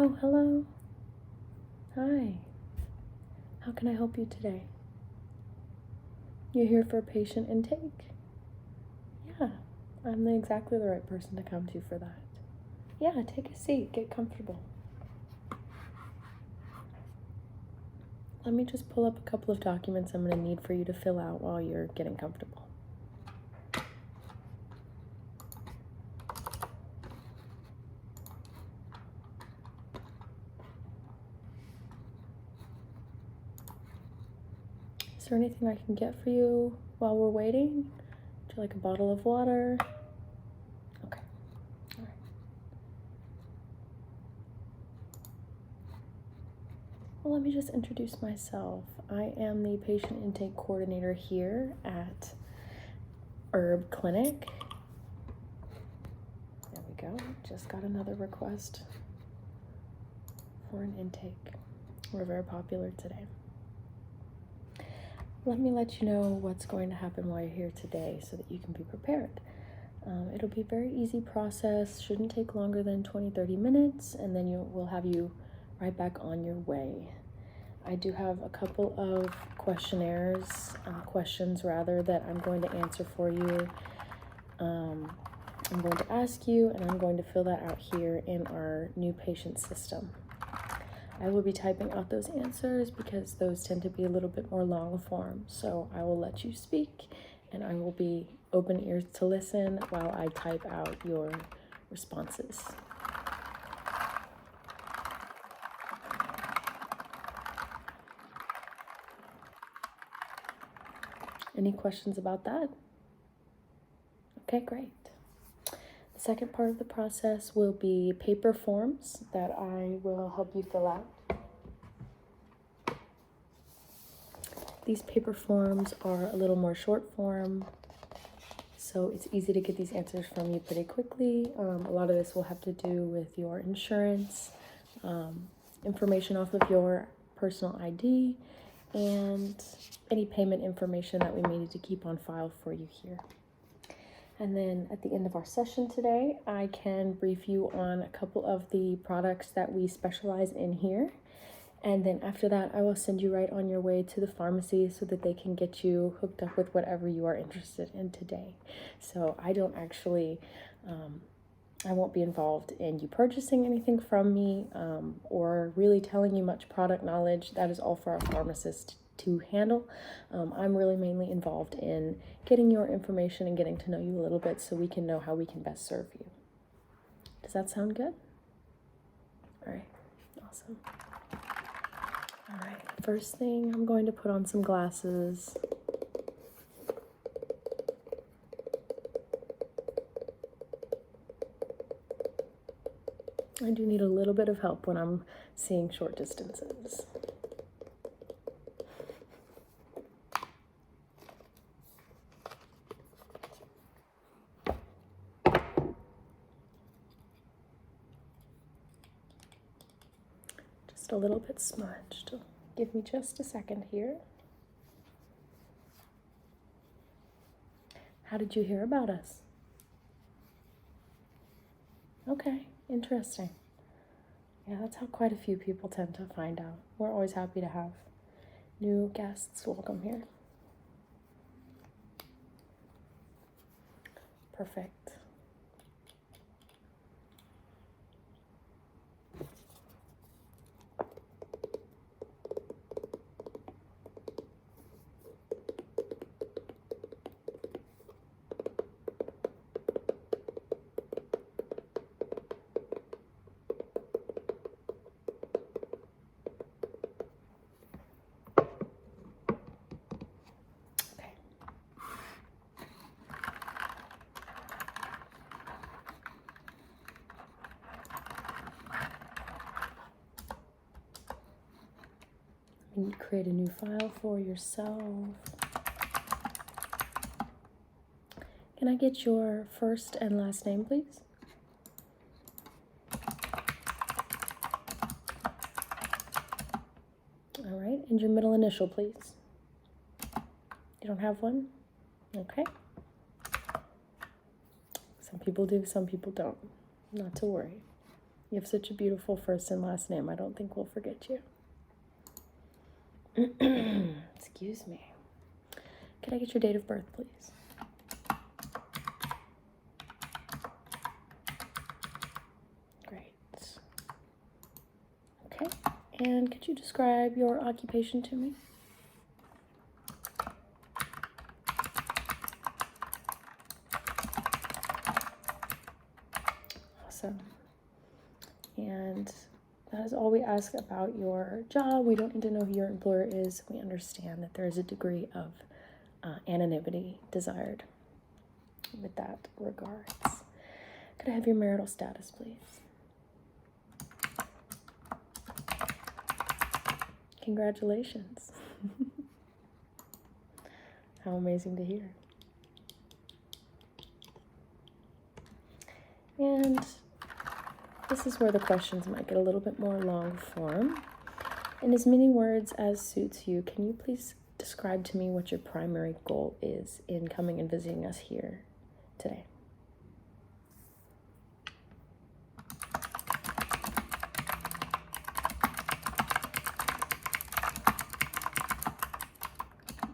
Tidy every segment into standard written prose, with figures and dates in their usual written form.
Oh, hello. Hi. How can I help you today? You're here for patient intake? Yeah, I'm exactly the right person to come to for that. Yeah, take a seat, get comfortable. Let me just pull up a couple of documents I'm going to need for you to fill out while you're getting comfortable. Is there anything I can get for you while we're waiting? Would you like a bottle of water? Okay. All right. Well, let me just introduce myself. I am the patient intake coordinator here at Herb Clinic. There we go. Just got another request for an intake. We're very popular today. Let me let you know what's going to happen while you're here today so that you can be prepared. It'll be a very easy process, shouldn't take longer than 20-30 minutes, and then we'll have you right back on your way. I do have a couple of questions that I'm going to answer for you. I'm going to ask you, and I'm going to fill that out here in our new patient system. I will be typing out those answers because those tend to be a little bit more long form. So I will let you speak and I will be open ears to listen while I type out your responses. Any questions about that? Okay, great. The second part of the process will be paper forms that I will help you fill out. These paper forms are a little more short form, so it's easy to get these answers from you pretty quickly. A lot of this will have to do with your insurance, information off of your personal ID, and any payment information that we may need to keep on file for you here. And then at the end of our session today, I can brief you on a couple of the products that we specialize in here. And then after that, I will send you right on your way to the pharmacy so that they can get you hooked up with whatever you are interested in today. So I don't actually, I won't be involved in you purchasing anything from me or really telling you much product knowledge. That is all for our pharmacist to handle. I'm really mainly involved in getting your information and getting to know you a little bit so we can know how we can best serve you. Does that sound good? All right, awesome. All right, first thing, I'm going to put on some glasses. I do need a little bit of help when I'm seeing short distances. Just a little bit smudged. Give me just a second here. How did you hear about us? Okay, interesting. Yeah, that's how quite a few people tend to find out. We're always happy to have new guests welcome here. Perfect. You create a new file for yourself. Can I get your first and last name, please? All right, and your middle initial, please. You don't have one? Okay. Some people do, some people don't. Not to worry. You have such a beautiful first and last name. I don't think we'll forget you. Excuse me. Can I get your date of birth, please? Great. Okay. And could you describe your occupation to me? Awesome. And that is all we ask about your job. We don't need to know who your employer is. We understand that there is a degree of anonymity desired with that regards. Could I have your marital status, please? Congratulations. How amazing to hear. And this is where the questions might get a little bit more long form. In as many words as suits you, can you please describe to me what your primary goal is in coming and visiting us here today?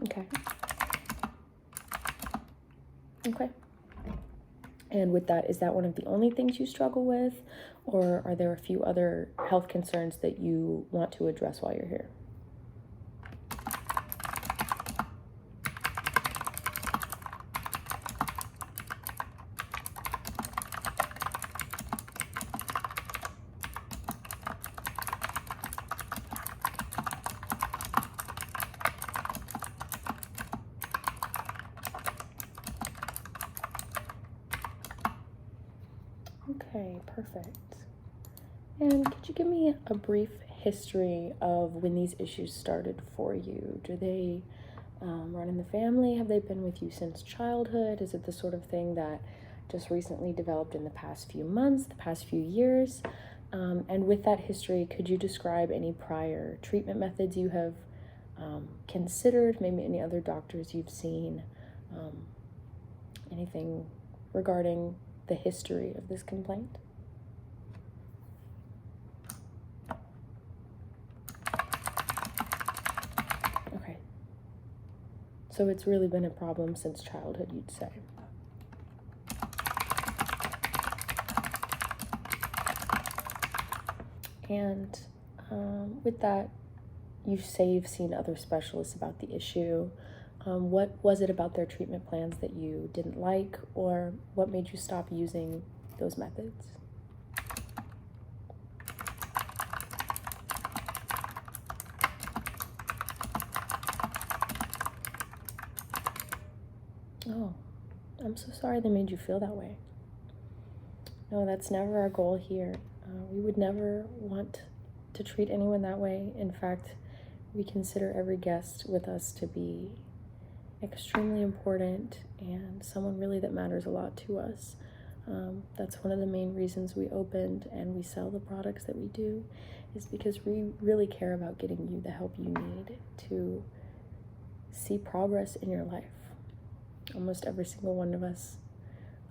Okay. Okay. And with that, is that one of the only things you struggle with, or are there a few other health concerns that you want to address while you're here? Okay, perfect. And could you give me a brief history of when these issues started for you? Do they run in the family? Have they been with you since childhood? Is it the sort of thing that just recently developed in the past few months, the past few years? And with that history, could you describe any prior treatment methods you have considered, maybe any other doctors you've seen, anything regarding the history of this complaint? Okay. So it's really been a problem since childhood, you'd say. And with that, you say you've seen other specialists about the issue. What was it about their treatment plans that you didn't like, or what made you stop using those methods? Oh, I'm so sorry they made you feel that way. No, that's never our goal here. We would never want to treat anyone that way. In fact, we consider every guest with us to be extremely important and someone really that matters a lot to us. That's one of the main reasons we opened and we sell the products that we do, is because we really care about getting you the help you need to see progress in your life. Almost every single one of us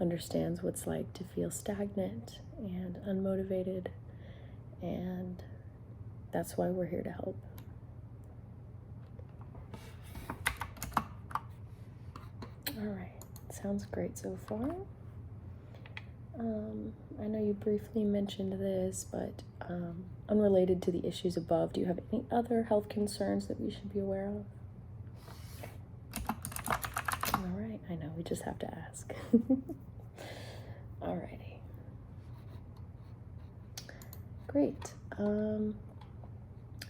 understands what it's like to feel stagnant and unmotivated, and that's why we're here to help. All right, sounds great so far. I know you briefly mentioned this, but unrelated to the issues above, do you have any other health concerns that we should be aware of? All right, I know, we just have to ask. Alrighty. Great.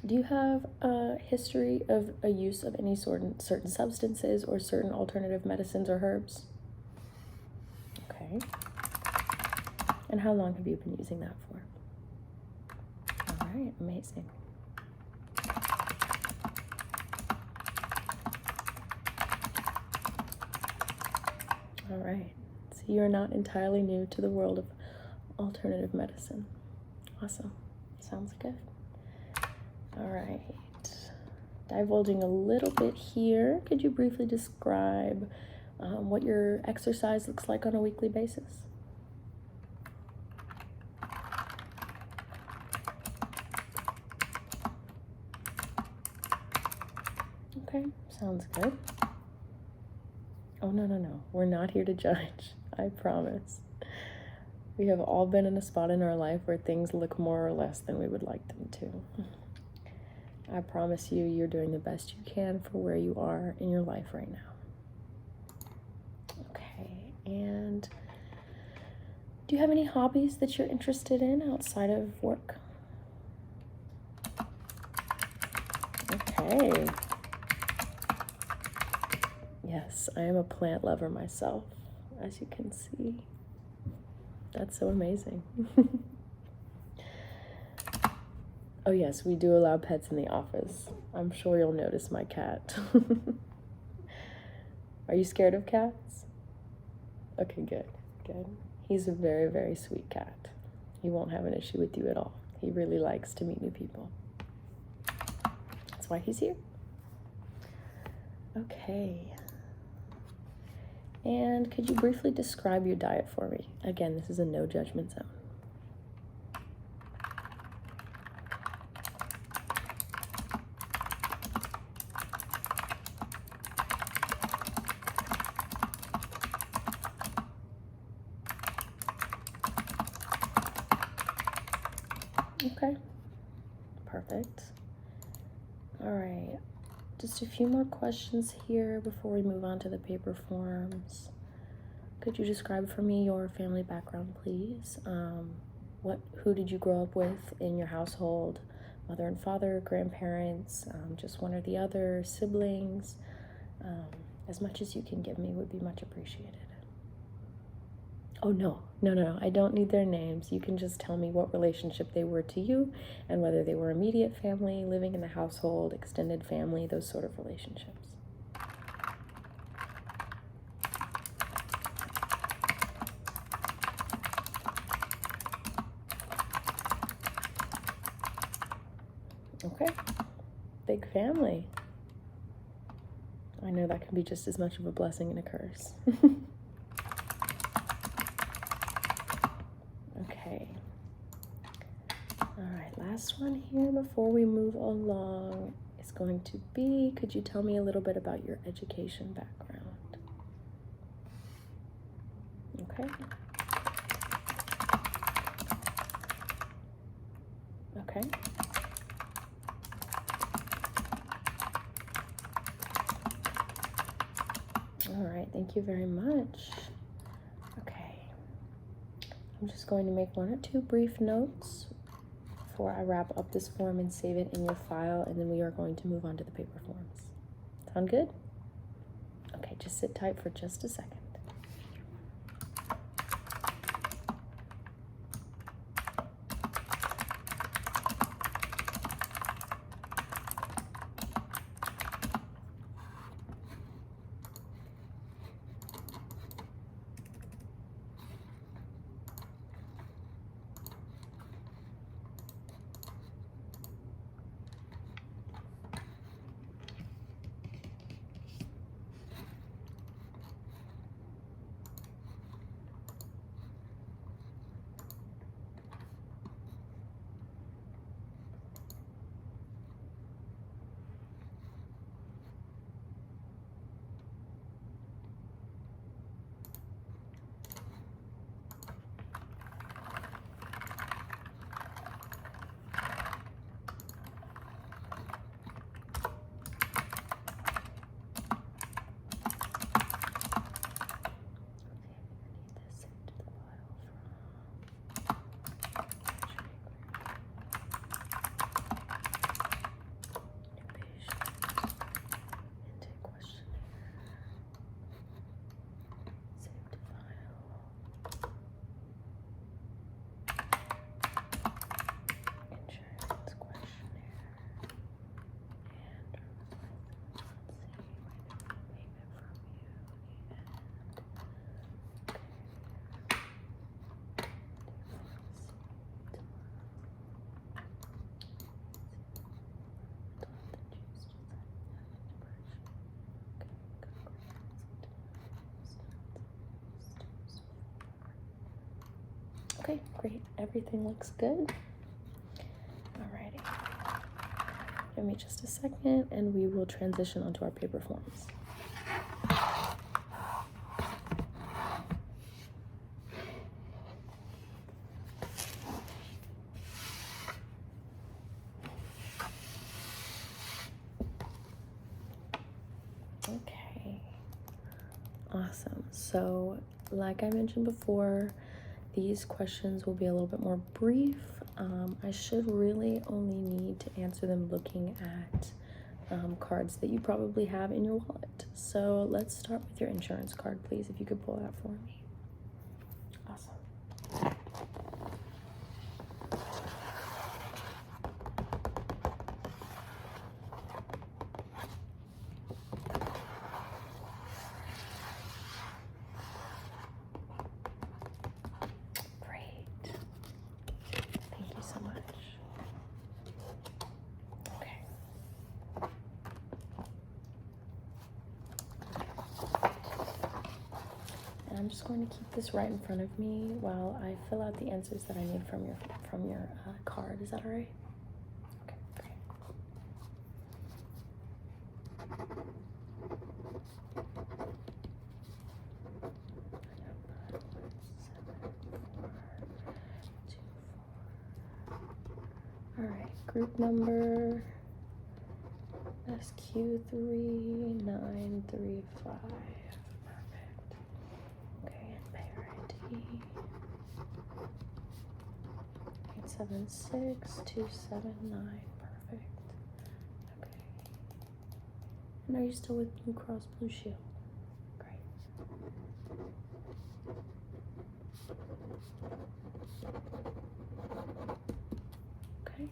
Do you have a history of a use of any certain substances or certain alternative medicines or herbs? Okay. And how long have you been using that for? All right, amazing. All right, so you're not entirely new to the world of alternative medicine. Awesome, sounds good. All right, divulging a little bit here, could you briefly describe what your exercise looks like on a weekly basis? Sounds good. Oh, no. We're not here to judge. I promise. We have all been in a spot in our life where things look more or less than we would like them to. I promise you, you're doing the best you can for where you are in your life right now. Okay, and do you have any hobbies that you're interested in outside of work? Okay. Yes, I am a plant lover myself, as you can see. That's so amazing. Oh yes, we do allow pets in the office. I'm sure you'll notice my cat. Are you scared of cats? Okay, good. He's a very, very sweet cat. He won't have an issue with you at all. He really likes to meet new people. That's why he's here. Okay. And could you briefly describe your diet for me? Again, this is a no judgment zone. Okay, perfect. All right, just a few more questions here before we move on to the paper forms. Could you describe for me your family background, please? Who did you grow up with in your household? Mother and father, grandparents, just one or the other, siblings? As much as you can give me would be much appreciated. Oh, no. I don't need their names. You can just tell me what relationship they were to you and whether they were immediate family, living in the household, extended family, those sort of relationships. Okay. Big family. I know that can be just as much of a blessing and a curse. Okay. All right, last one here before we move along is going to be, could you tell me a little bit about your education background? Okay. Okay. All right, thank you very much. Okay. I'm just going to make 1 or 2 brief notes before I wrap up this form and save it in your file, and then we are going to move on to the paper forms. Sound good? Okay, just sit tight for just a second. Okay, great. Everything looks good. Alrighty. Give me just a second and we will transition onto our paper forms. Okay, awesome. So like I mentioned before, these questions will be a little bit more brief. I should really only need to answer them looking at cards that you probably have in your wallet. So let's start with your insurance card, please, if you could pull that for me. Awesome. Great. Thank you so much. Okay. And I'm just going to keep this right in front of me while I fill out the answers that I need from your card. Is that all right? Okay, great. All right, group number SQ3935. Perfect. Okay, and payer ID 876279. Perfect. Okay. And are you still with Blue Cross Blue Shield? Great. Okay.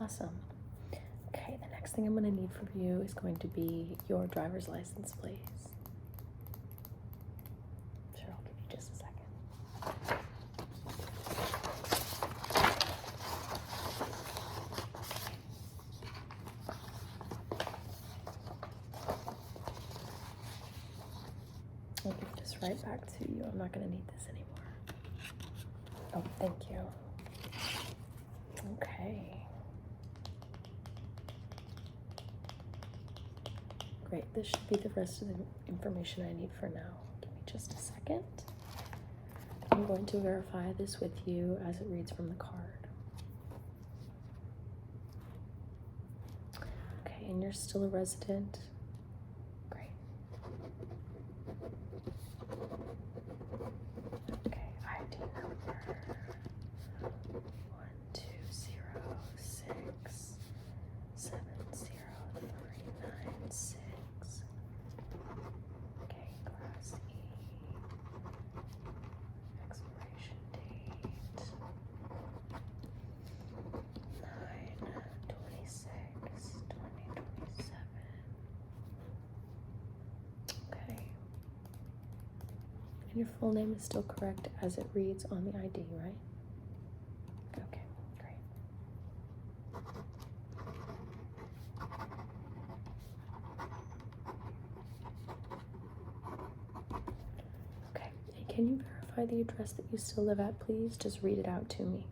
Awesome. Okay, the next thing I'm going to need from you is going to be your driver's license, please. Sure, I'll give you just a second. I'll give this right back to you. I'm not going to need this anymore. Oh, thank you. Okay. Great, this should be the rest of the information I need for now. Give me just a second. I'm going to verify this with you as it reads from the card. Okay, and you're still a resident? Great. Okay, ID number 120670396. Okay, class E. Expiration date 9/26/2027. Okay. And your full name is still correct as it reads on the ID, right? Okay, great. Okay, and can you verify the address that you still live at, please? Just read it out to me.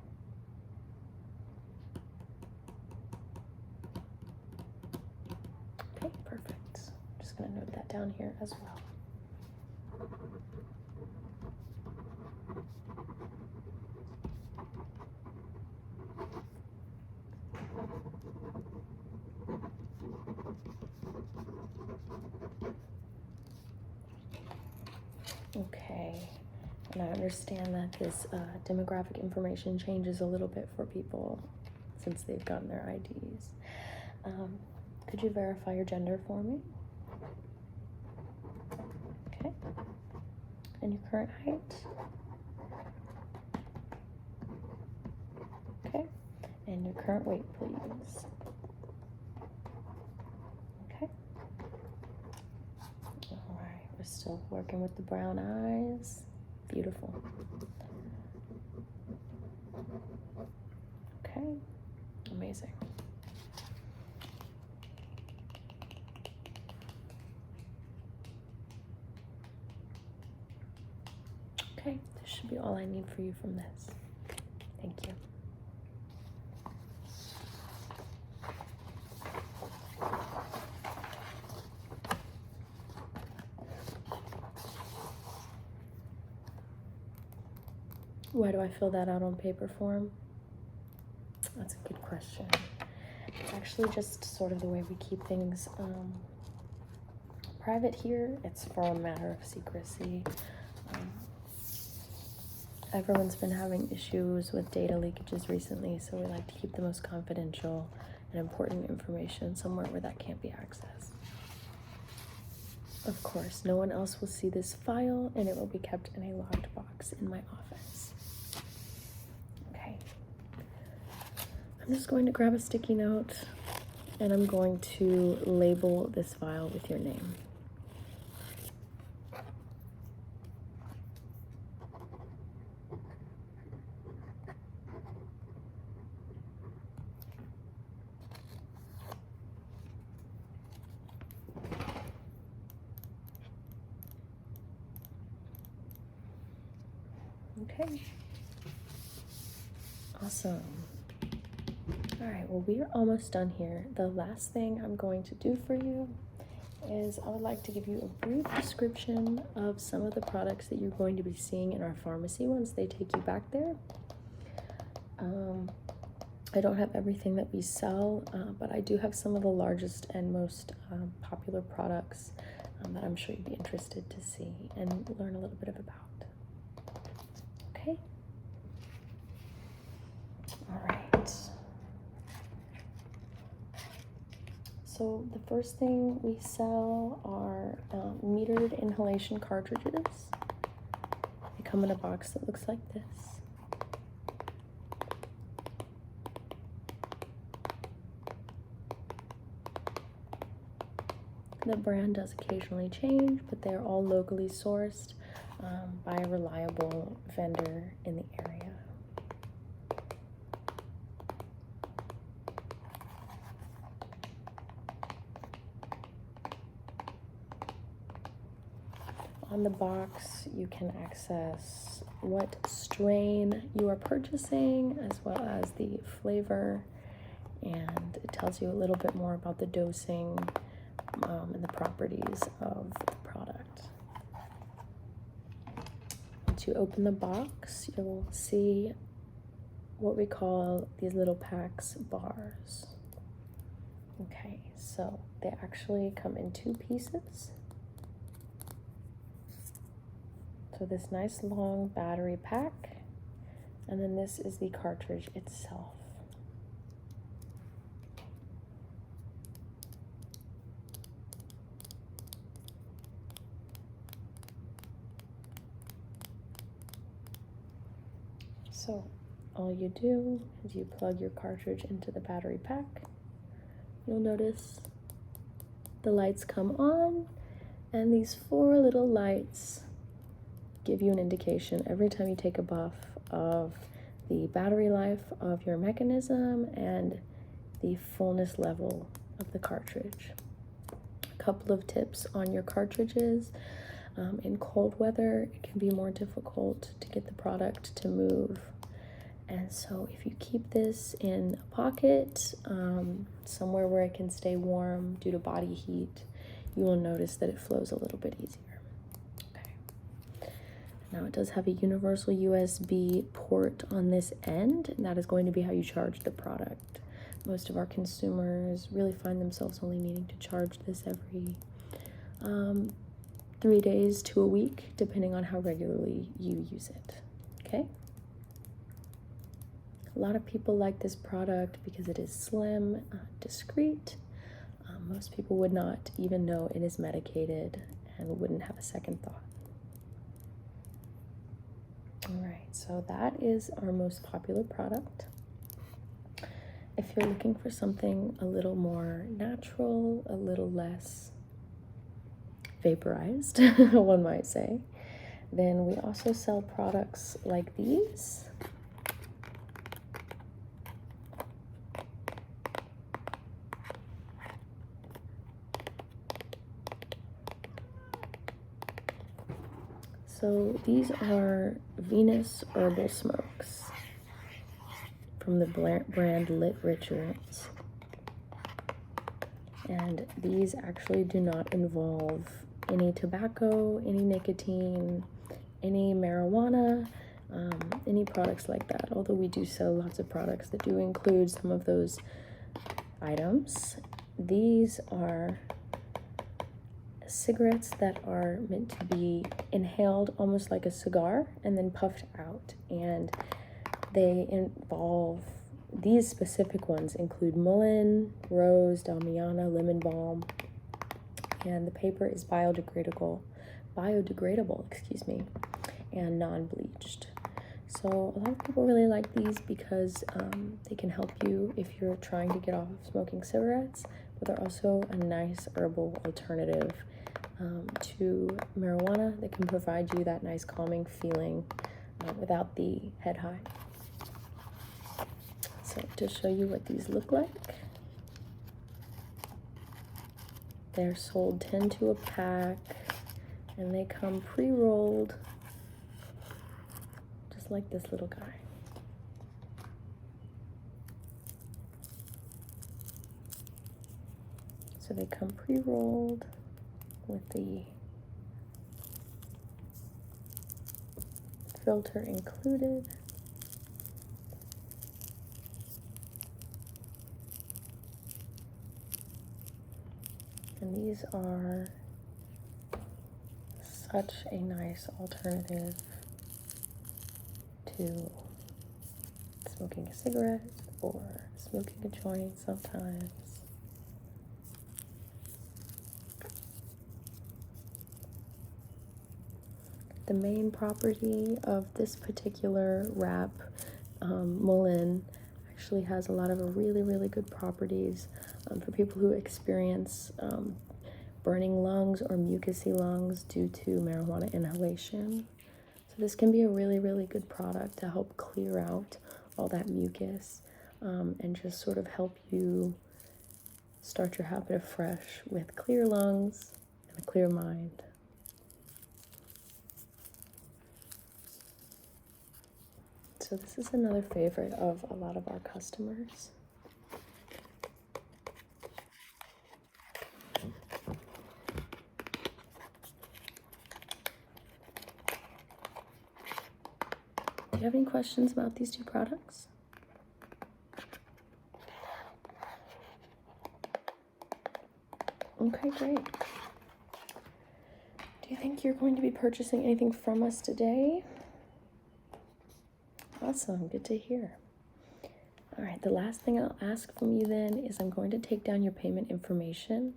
Okay, perfect. I'm just gonna note that down here as well. Okay, and I understand that this demographic information changes a little bit for people since they've gotten their IDs. Could you verify your gender for me? Okay. And your current height? Okay. And your current weight, please. Okay. All right, we're still working with the brown eyes. Beautiful. Okay, amazing. Okay, this should be all I need for you from this. Thank you. Why do I fill that out on paper form? That's a good question. It's actually just sort of the way we keep things private here. It's for a matter of secrecy. Everyone's been having issues with data leakages recently, so we like to keep the most confidential and important information somewhere where that can't be accessed. Of course, no one else will see this file, and it will be kept in a locked box in my office. Okay. I'm just going to grab a sticky note, and I'm going to label this file with your name. Okay. Awesome. All right, well, we are almost done here. The last thing I'm going to do for you is I would like to give you a brief description of some of the products that you're going to be seeing in our pharmacy once they take you back there. I don't have everything that we sell, but I do have some of the largest and most popular products that I'm sure you'd be interested to see and learn a little bit about. Okay? All right. So the first thing we sell are metered inhalation cartridges. They come in a box that looks like this. The brand does occasionally change, but they're all locally sourced by a reliable vendor in the area. On the box, you can access what strain you are purchasing, as well as the flavor, and it tells you a little bit more about the dosing and the properties of the product. Once you open the box, you'll see what we call these little packs bars. Okay, so they actually come in 2 pieces. So this nice long battery pack, and then this is the cartridge itself. So all you do is you plug your cartridge into the battery pack. You'll notice the lights come on, and these 4 little lights give you an indication every time you take a puff of the battery life of your mechanism and the fullness level of the cartridge. A couple of tips on your cartridges. In cold weather, it can be more difficult to get the product to move. And so if you keep this in a pocket, somewhere where it can stay warm due to body heat, you will notice that it flows a little bit easier. Now it does have a universal USB port on this end, and that is going to be how you charge the product. Most of our consumers really find themselves only needing to charge this every 3 days to a week, depending on how regularly you use it, okay? A lot of people like this product because it is slim, discreet, Most people would not even know it is medicated and wouldn't have a second thought. All right, so that is our most popular product. If you're looking for something a little more natural, a little less vaporized, one might say, then we also sell products like these. So these are Venus herbal smokes from the brand Lit Rituals. And these actually do not involve any tobacco, any nicotine, any marijuana, any products like that. Although we do sell lots of products that do include some of those items. These are cigarettes that are meant to be inhaled almost like a cigar and then puffed out. And they involve, these specific ones include mullein, rose, damiana, lemon balm, and the paper is biodegradable, and non-bleached. So a lot of people really like these because they can help you if you're trying to get off smoking cigarettes, but they're also a nice herbal alternative to marijuana that can provide you that nice calming feeling without the head high. So to show you what these look like, they're sold 10 to a pack, and they come pre-rolled, just like this little guy. So they come pre-rolled with the filter included. And these are such a nice alternative to smoking a cigarette or smoking a joint sometimes. The main property of this particular wrap, mullein, actually has a lot of really good properties for people who experience burning lungs or mucousy lungs due to marijuana inhalation. So this can be a really good product to help clear out all that mucus and just sort of help you start your habit afresh with clear lungs and a clear mind. So this is another favorite of a lot of our customers. Do you have any questions about these two products? Okay, great. Do you think you're going to be purchasing anything from us today? Awesome, good to hear. All right, the last thing I'll ask from you then is I'm going to take down your payment information.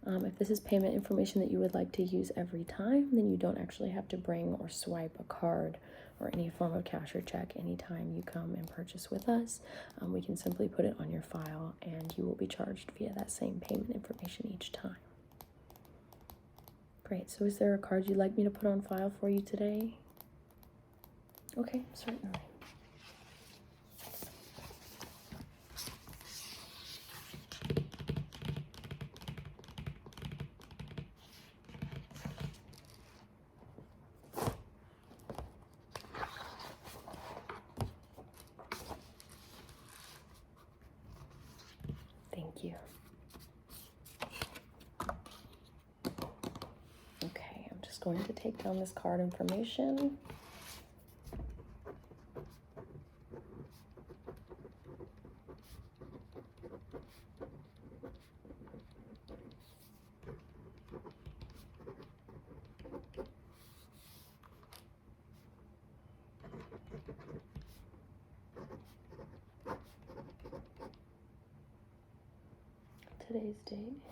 If this is payment information that you would like to use every time, then you don't actually have to bring or swipe a card or any form of cash or check anytime you come and purchase with us. We can simply put it on your file and you will be charged via that same payment information each time. Great, so is there a card you'd like me to put on file for you today? Okay, certainly. Thank you. Okay, I'm just going to take down this card information. Today's date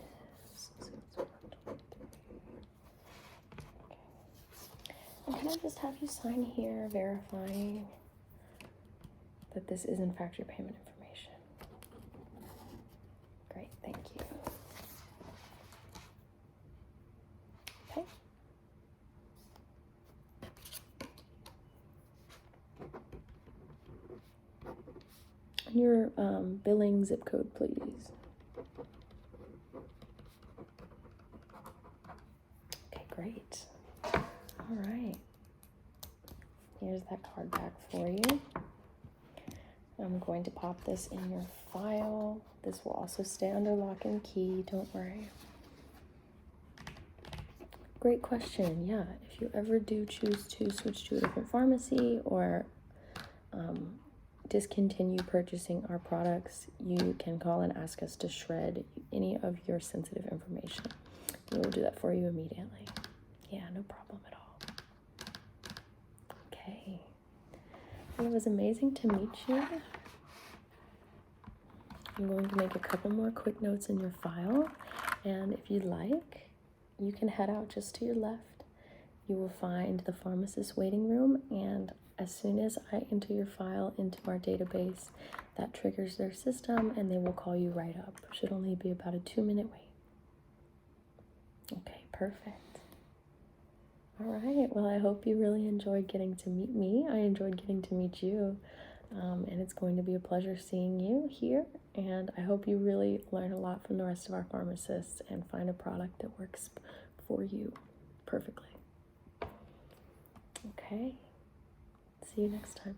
And can I just have you sign here verifying that this is in fact your payment information? Great, thank you. Okay. And your billing zip code, please. Okay, great. All right. Here's that card back for you. I'm going to pop this in your file. This will also stay under lock and key, don't worry. Great question. Yeah, if you ever do choose to switch to a different pharmacy or discontinue purchasing our products, you can call and ask us to shred any of your sensitive information. We will do that for you immediately. Yeah, no problem at all. Okay. Well, it was amazing to meet you. I'm going to make a couple more quick notes in your file, and if you'd like, you can head out just to your left. You will find the pharmacist waiting room, and as soon as I enter your file into our database, that triggers their system and they will call you right up. Should only be about a 2-minute wait. Okay, perfect. All right, well, I hope you really enjoyed getting to meet me. I enjoyed getting to meet you, and it's going to be a pleasure seeing you here, and I hope you really learn a lot from the rest of our pharmacists and find a product that works for you perfectly. Okay, see you next time.